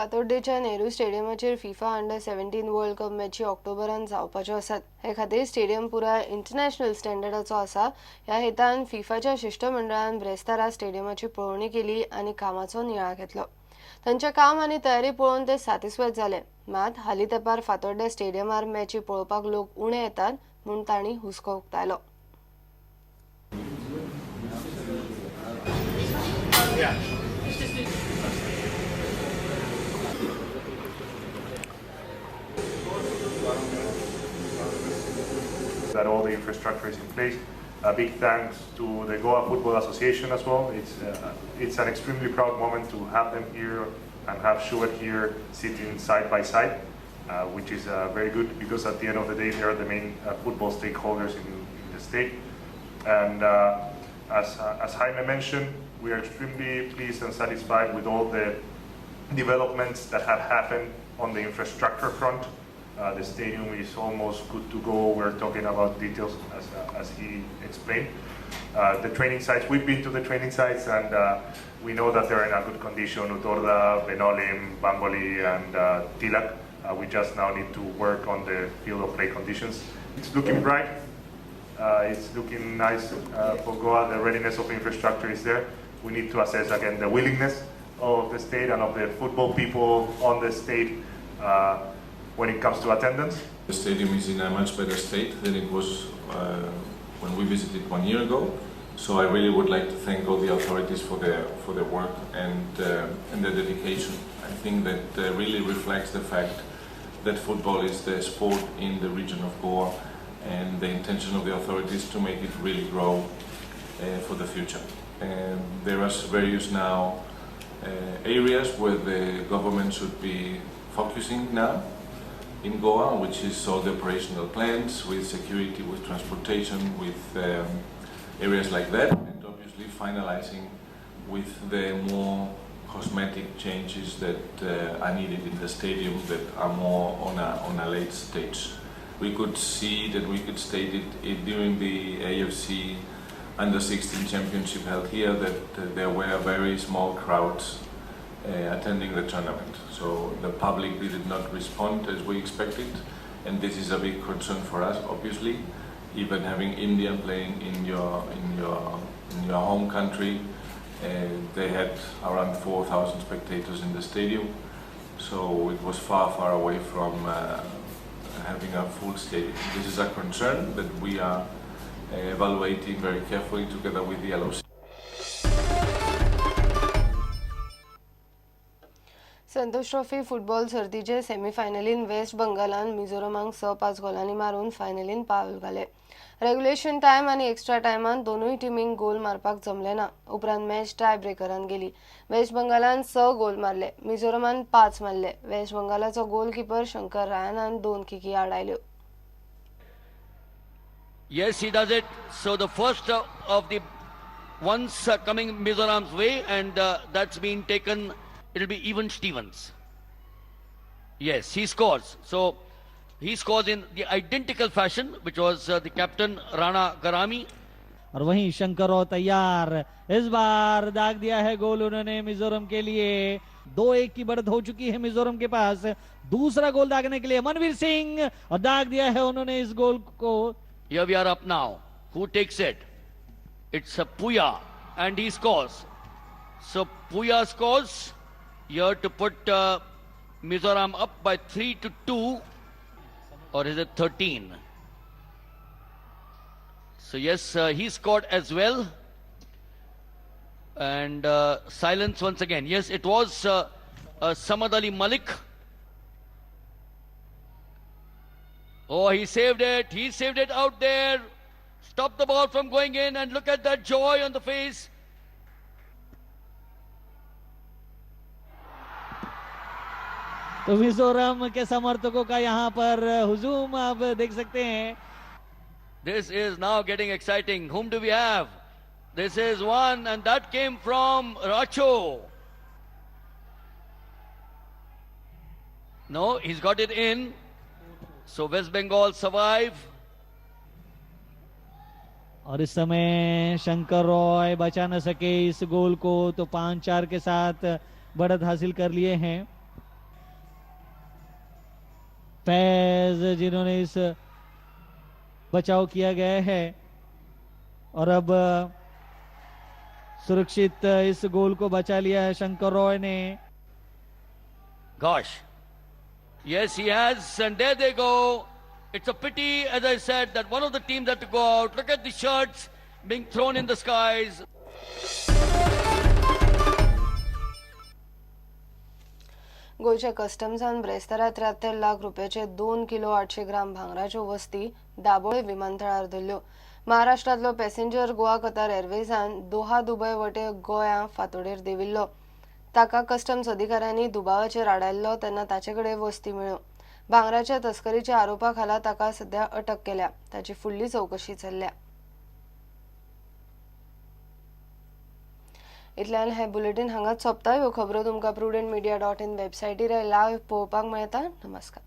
फातोड्डेच्या नेहरू स्टेडियमाचेर FIFA U-17 world cup मॅची ऑक्टोबरान जावपाच्यो आसात। हे खातीर स्टेडियम पुराय इंटरनॅशनल स्टँडर्डाचो आसा। ह्या हेतान फिफाच्या शिष्टमंडळान ब्रेस्तारा स्टेडियमाची पळोवणी केली आनी कामाचो नियाळ घेतलो। तांचे काम आनी तयारी पळोवन ते सॅटिस्फायड जाले। मात हालीं तेंपार फातोड्डे स्टेडियमार मॅची पळोवपाक लोक उणे येतात म्हूण तांणी हुस्को उक्तायलो। That all the infrastructure is in place. A big thanks to the Goa Football Association as well. It's an extremely proud moment to have them here and have Schubert here sitting side by side, which is very good because at the end of the day they are the main football stakeholders in the state. And as Jaime mentioned, we are extremely pleased and satisfied with all the developments that have happened on the infrastructure front. The stadium is almost good to go. We're talking about details as he explained. The training sites, we've been to the training sites and we know that they're in a good condition. Utorda, Benolim, Bamboli and Tilak. We just now need to work on the field of play conditions. It's looking bright. It's looking nice for Goa. The readiness of infrastructure is there. We need to assess again the willingness of the state and of the football people on the state when it comes to attendance. The stadium is in a much better state than it was when we visited 1 year ago. So I really would like to thank all the authorities for their work and their dedication. I think that really reflects the fact that football is the sport in the region of Goa and the intention of the authorities to make it really grow for the future. There are various now areas where the government should be focusing now in Goa, which is all the operational plans with security, with transportation, with areas like that, and obviously finalizing with the more cosmetic changes that are needed in the stadium that are more on a late stage. We could see that we could state it during the AFC Under-16 Championship held here that there were very small crowds attending the tournament. So the public did not respond as we expected, and this is a big concern for us. Obviously, even having India playing in your home country, they had around 4,000 spectators in the stadium. So it was far away from having a full stadium. This is a concern that we are evaluating very carefully together with the LOC. Santosh trophy football सर्तीचे सेमीफायनलीन waste बंगालान मिझोरमांक 6-5 गोलांनी मारून फायनलीन पावल घाले। Regulation time आनी extra टायमान दोनूय टिमींक गोल मारपाक जमले ना। उपरांत मॅच टाय ब्रेकरान गेली। वेस्ट बंगालान 6 गोल मारले, मिझोरमान 5 मारले। वेस्ट बंगालाचो गोलकीपर शंकर रायनान 2 किकी आडायल्यो। Yes, he does it. So the first of the ones coming Mizoram's way, and that's been taken. It'll be even Stevens. Yes, he scores. So he scores in the identical fashion, which was the captain Rana Garami. और वहीं शंकरो तैयार, इस बार दाग दिया है गोल उन्होंने मिजोरम के लिए। 2-1 की बढ़त हो चुकी है मिजोरम के पास। दूसरा गोल दागने के लिए मनवीर सिंह, और दाग दिया है उन्होंने इस गोल को। Here we are up now. Who takes it? It's a Puya, and he scores. So Puya scores here to put Mizoram up by 3-2, or is it 13? So yes, he scored as well. And silence once again. Yes, it was Samad Ali Malik. Oh, he saved it. He saved it out there. Stopped the ball from going in, and look at that joy on the face. तो मिजोरम के समर्थकों का यहाँ पर हुजूम आप देख सकते हैं। This is now getting exciting. Whom do we have? This is one, and that came from Racho. No, he's got it in. So West Bengal survive. और इस समय शंकर रॉय बचा न सके इस गोल को, तो 5-4 के साथ बढ़त हासिल कर लिए हैं। फैज जिन्होंने इस बचाव किया गया है और अब सुरक्षित इस गोल को बचा लिया है शंकर रॉय ने. Gosh. Yes, he has, and there they go. It's a pity, as I said, that one of the teams had to go out. Look at the shirts being thrown in the skies. गोयच्या कस्टम्सान ब्रेस्तारा 73 lakh रुपयाचे 2 kilo 800 ग्राम भांगराच्यो वस्ती दाबोळे विमानतळार धरल्यो. महाराष्ट्रातलो passenger Goa कतार एअरवेजान दोहा दुबय वटे गोंया फातोडेर देविल्लो. ताका customs अधिकाऱ्यांनी दुबावाचेर आडायल्लो तेन्ना ताचेकडे वस्ती मेळ्ळ्यो. भांगराच्या तस्करीच्या आरोपा खाला ताका सध्या अटक केल्या. ताची फुडली चौकशी चल्ल्या. इतल्यान हे बुलेटिन हांगाच सोंपता. ह्यो खबरो तुमकां prudentmedia.in वेबसायटीर लायव्ह पळोवपाक मेळटा. नमस्कार.